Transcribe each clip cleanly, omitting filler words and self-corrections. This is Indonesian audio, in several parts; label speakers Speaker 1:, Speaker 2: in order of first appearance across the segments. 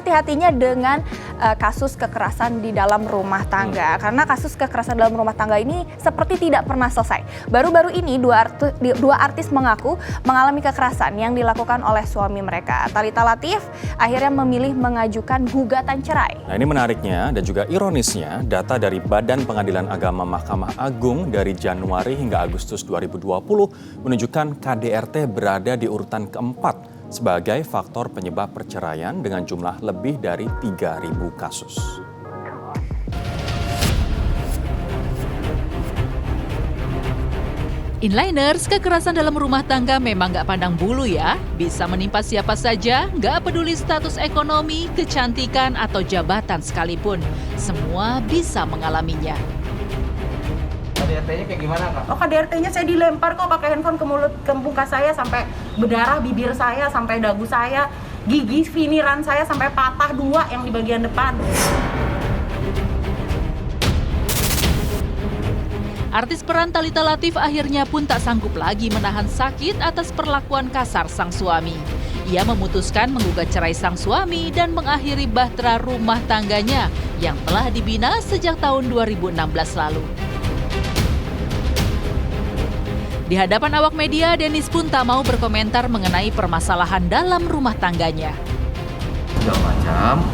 Speaker 1: hati-hatinya dengan kasus kekerasan di dalam rumah tangga. Karena kasus kekerasan dalam rumah tangga ini seperti tidak pernah selesai. Baru-baru ini dua artis mengaku mengalami kekerasan yang dilakukan oleh suami mereka. Thalita Latief akhirnya memilih mengajukan gugatan cerai.
Speaker 2: Nah, ini menariknya dan juga ironisnya, data dari Badan Pengadilan Agama Mahkamah Agung dari Januari hingga Agustus 2020 menunjukkan KDRT berada di urutan keempat sebagai faktor penyebab perceraian dengan jumlah lebih dari 3.000 kasus.
Speaker 3: Inliners, kekerasan dalam rumah tangga memang nggak pandang bulu ya. Bisa menimpa siapa saja, nggak peduli status ekonomi, kecantikan, atau jabatan sekalipun. Semua bisa mengalaminya.
Speaker 4: KDRT-nya kayak gimana, Kak?
Speaker 5: Oh, KDRT-nya saya dilempar kok pakai handphone ke muka saya sampai berdarah bibir saya, sampai dagu saya, gigi finiran saya sampai patah 2 yang di bagian depan.
Speaker 3: Artis peran Thalita Latief akhirnya pun tak sanggup lagi menahan sakit atas perlakuan kasar sang suami. Ia memutuskan menggugat cerai sang suami dan mengakhiri bahtera rumah tangganya yang telah dibina sejak tahun 2016 lalu. Di hadapan awak media, Dennis pun tak mau berkomentar mengenai permasalahan dalam rumah tangganya.
Speaker 4: Segala macam.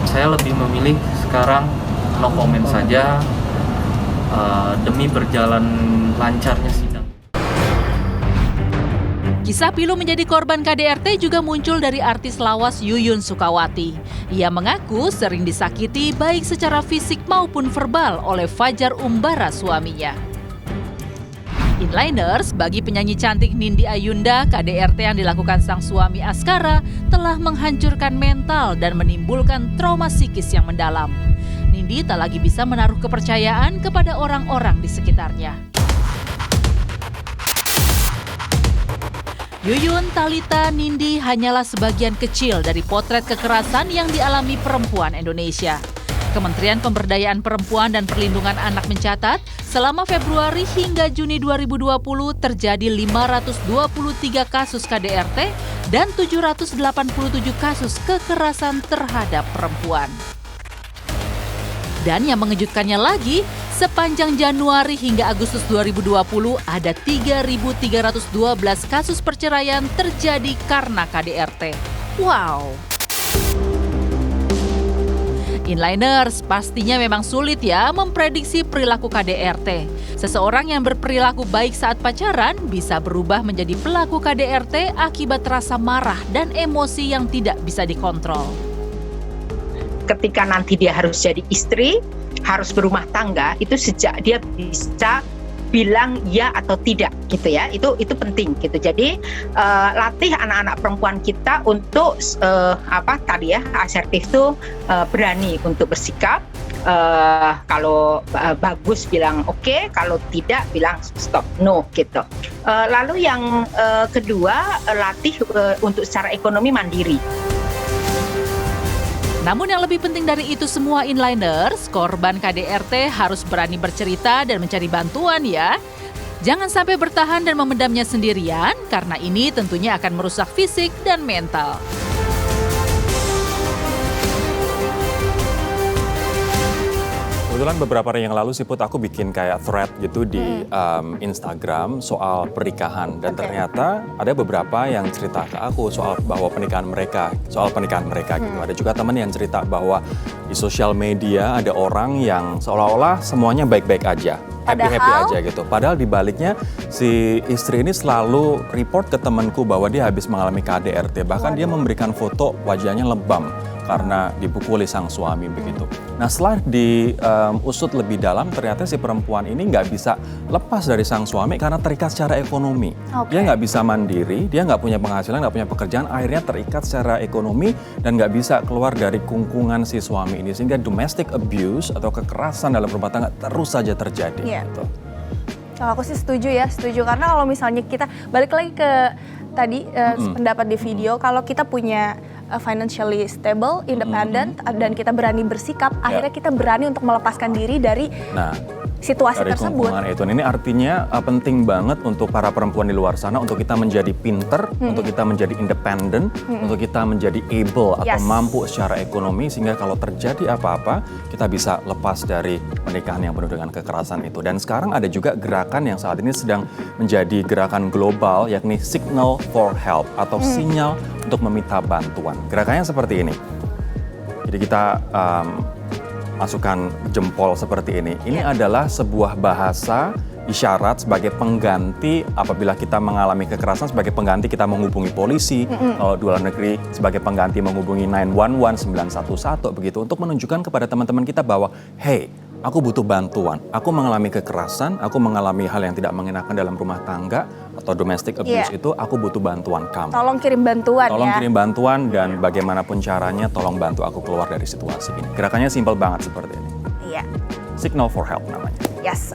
Speaker 4: Saya lebih memilih sekarang no comment saja demi berjalan lancarnya sidang.
Speaker 3: Kisah pilu menjadi korban KDRT juga muncul dari artis lawas Yuyun Sukawati. Ia mengaku sering disakiti baik secara fisik maupun verbal oleh Fajar Umbara suaminya. Inliners, bagi penyanyi cantik Nindi Ayunda, KDRT yang dilakukan sang suami Askara telah menghancurkan mental dan menimbulkan trauma psikis yang mendalam. Nindi tak lagi bisa menaruh kepercayaan kepada orang-orang di sekitarnya. Yuyun, Thalita, Nindi hanyalah sebagian kecil dari potret kekerasan yang dialami perempuan Indonesia. Kementerian Pemberdayaan Perempuan dan Perlindungan Anak mencatat, selama Februari hingga Juni 2020 terjadi 523 kasus KDRT dan 787 kasus kekerasan terhadap perempuan. Dan yang mengejutkannya lagi, sepanjang Januari hingga Agustus 2020 ada 3.312 kasus perceraian terjadi karena KDRT. Wow! Inliners, pastinya memang sulit ya memprediksi perilaku KDRT. Seseorang yang berperilaku baik saat pacaran bisa berubah menjadi pelaku KDRT akibat rasa marah dan emosi yang tidak bisa dikontrol.
Speaker 6: Ketika nanti dia harus jadi istri, harus berumah tangga, itu sejak dia bisa bilang ya atau tidak gitu ya, itu penting gitu. Jadi latih anak-anak perempuan kita untuk asertif tuh, berani untuk bersikap, kalau bagus bilang oke, kalau tidak bilang stop, no gitu. Lalu yang kedua, latih untuk secara ekonomi mandiri.
Speaker 3: Namun yang lebih penting dari itu semua, Inliners, korban KDRT harus berani bercerita dan mencari bantuan ya. Jangan sampai bertahan dan memendamnya sendirian, karena ini tentunya akan merusak fisik dan mental.
Speaker 2: Kebetulan beberapa hari yang lalu sih Put, aku bikin kayak thread gitu di Instagram soal pernikahan. Dan ternyata ada beberapa yang cerita ke aku soal pernikahan mereka gitu. Ada juga teman yang cerita bahwa di sosial media ada orang yang seolah-olah semuanya baik-baik aja. Happy-happy aja gitu. Padahal di baliknya si istri ini selalu report ke temanku bahwa dia habis mengalami KDRT. Bahkan dia memberikan foto wajahnya lebam karena dipukuli sang suami begitu. Nah setelah diusut lebih dalam, ternyata si perempuan ini nggak bisa lepas dari sang suami karena terikat secara ekonomi. Dia nggak bisa mandiri, dia nggak punya penghasilan, nggak punya pekerjaan, akhirnya terikat secara ekonomi dan nggak bisa keluar dari kungkungan si suami ini. Sehingga domestic abuse atau kekerasan dalam rumah tangga terus saja terjadi. Gitu.
Speaker 1: Kalau aku sih setuju karena kalau misalnya kita balik lagi ke tadi pendapat di video, kalau kita punya financially stable, independent, dan kita berani bersikap, akhirnya kita berani untuk melepaskan diri dari situasi
Speaker 2: dari
Speaker 1: tersebut.
Speaker 2: hubungan itu. Ini artinya penting banget untuk para perempuan di luar sana untuk kita menjadi pinter, untuk kita menjadi independen, untuk kita menjadi able atau
Speaker 1: Yes.
Speaker 2: mampu secara ekonomi sehingga kalau terjadi apa-apa kita bisa lepas dari pernikahan yang penuh dengan kekerasan itu. Dan sekarang ada juga gerakan yang saat ini sedang menjadi gerakan global yakni Signal for Help atau sinyal untuk meminta bantuan. Gerakannya seperti ini. Jadi kita masukkan jempol seperti ini. Ini adalah sebuah bahasa isyarat sebagai pengganti apabila kita mengalami kekerasan, sebagai pengganti kita menghubungi polisi, kalau di luar negeri sebagai pengganti menghubungi 911, 911 begitu untuk menunjukkan kepada teman-teman kita bahwa hey, aku butuh bantuan, aku mengalami kekerasan, aku mengalami hal yang tidak mengenakan dalam rumah tangga atau domestic abuse itu, aku butuh bantuan kamu.
Speaker 1: Tolong kirim bantuan
Speaker 2: Tolong
Speaker 1: ya.
Speaker 2: kirim bantuan dan bagaimanapun caranya tolong bantu aku keluar dari situasi ini. Gerakannya simpel banget seperti ini.
Speaker 1: Iya.
Speaker 2: Signal for Help namanya.
Speaker 1: Yes.